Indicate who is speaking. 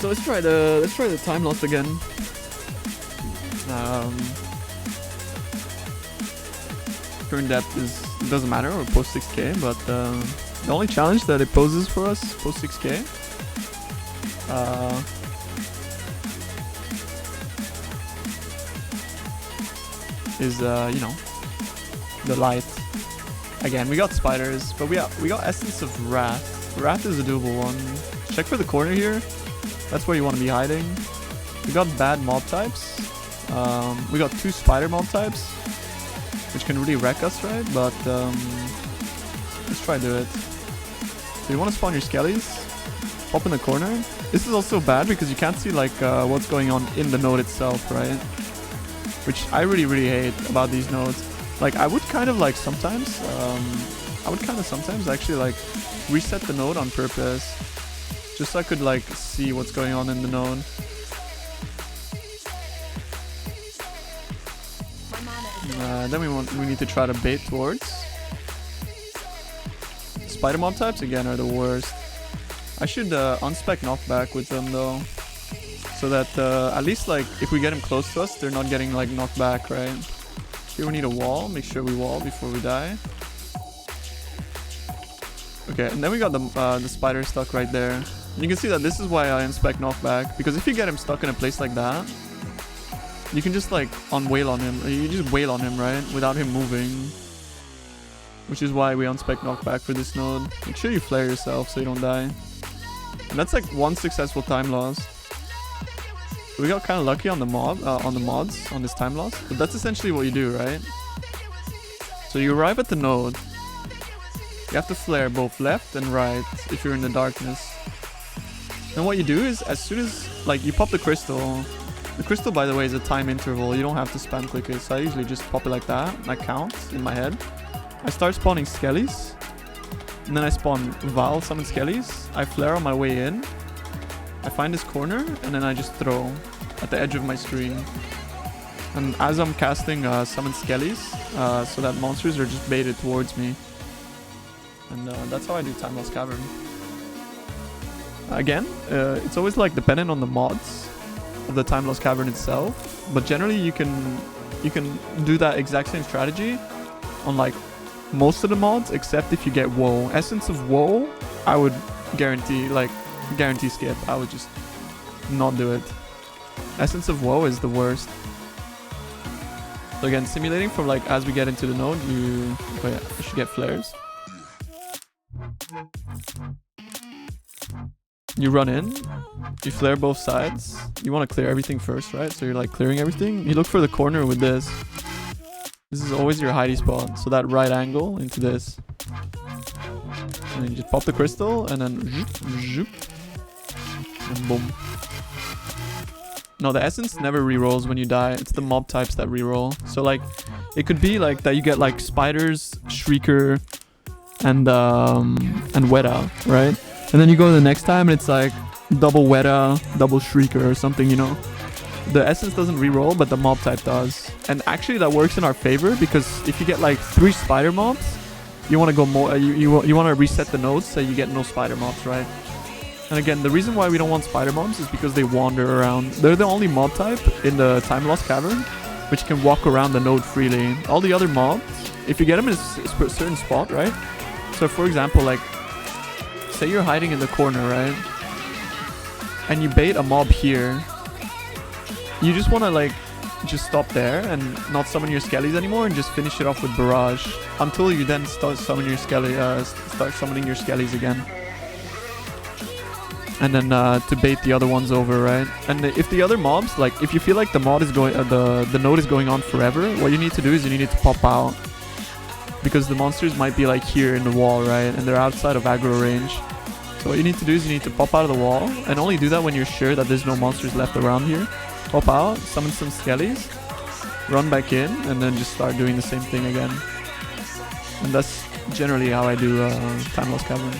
Speaker 1: So let's try the Timelost again. Current depth doesn't matter, we're post 6k, but the only challenge that it poses for us post 6k is you know, the light. Again, we got spiders, but we got Essence of Wrath. Wrath is a doable one. Check for the corner here. That's where you want to be hiding. We got bad mob types. We got 2 spider mob types, which can really wreck us, right? But let's try do it. So you want to spawn your skellies, pop in the corner. This is also bad because you can't see like what's going on in the node itself, right? Which I really hate about these nodes. Like I would kind of like sometimes, actually like reset the node on purpose, just so I could like see what's going on in the node. Then we need to try to bait towards. Spider mob types again are the worst. I should unspec knockback with them though, so that at least like if we get them close to us, they're not getting like knocked back, right? Here we need a wall. Make sure we wall before we die. Okay, and then we got the spider stuck right there. And you can see that this is why I inspect knockback, because if you get him stuck in a place like that, you can just like wail on him. You just wail on him, right? Without him moving. Which is why we unspec knockback for this node. Make sure you flare yourself so you don't die. And that's like 1 successful time loss. We got kind of lucky on the mods on this time loss, but that's essentially what you do, right? So you arrive at the node. You have to flare both left and right if you're in the darkness. And what you do is, as soon as like you pop the crystal, by the way is a time interval. You don't have to spam click it, so I usually just pop it like that. That counts in my head. I start spawning skellies, and then I spawn Val summon skellies. I flare on my way in. I find this corner, and then I just throw at the edge of my screen. And as I'm casting summon skellies, so that monsters are just baited towards me. And that's how I do Timelost Cavern. Again, it's always like dependent on the mods of the Timelost Cavern itself, but generally you can do that exact same strategy on like most of the mods, except if you get Woe. Essence of Woe, I would guarantee skip. I would just not do it. Essence of Woe is the worst. So again, simulating from like as we get into the node, I should get flares. You run in, you flare both sides. You want to clear everything first, right? So you're like clearing everything. You look for the corner with this. This is always your hidey spot. So that right angle into this. And then you just pop the crystal and then zoop, and boom. No, the essence never rerolls when you die. It's the mob types that reroll. So like, it could be like that you get like spiders, shrieker, and Weta, right? And then you go the next time and it's like double Weta, double Shrieker or something, you know. The essence doesn't reroll, but the mob type does. And actually that works in our favor, because if you get like 3 spider mobs, you want to go more, you want to reset the nodes so you get no spider mobs, right? And again, the reason why we don't want spider mobs is because they wander around. They're the only mob type in the Timelost Cavern which can walk around the node freely. All the other mobs, if you get them in a certain spot, right? So for example, like, say you're hiding in the corner, right? And you bait a mob here. You just want to like just stop there and not summon your skellies anymore and just finish it off with barrage until you then start summoning your skellies again. And then to bait the other ones over, right? And if the other mobs, like if you feel like the mod is going, the node is going on forever, what you need to do is you need to pop out, because the monsters might be like here in the wall, right? And they're outside of aggro range. So what you need to do is you need to pop out of the wall, and only do that when you're sure that there's no monsters left around here. Pop out, summon some skellies, run back in, and then just start doing the same thing again. And that's generally how I do Timelost Cavern.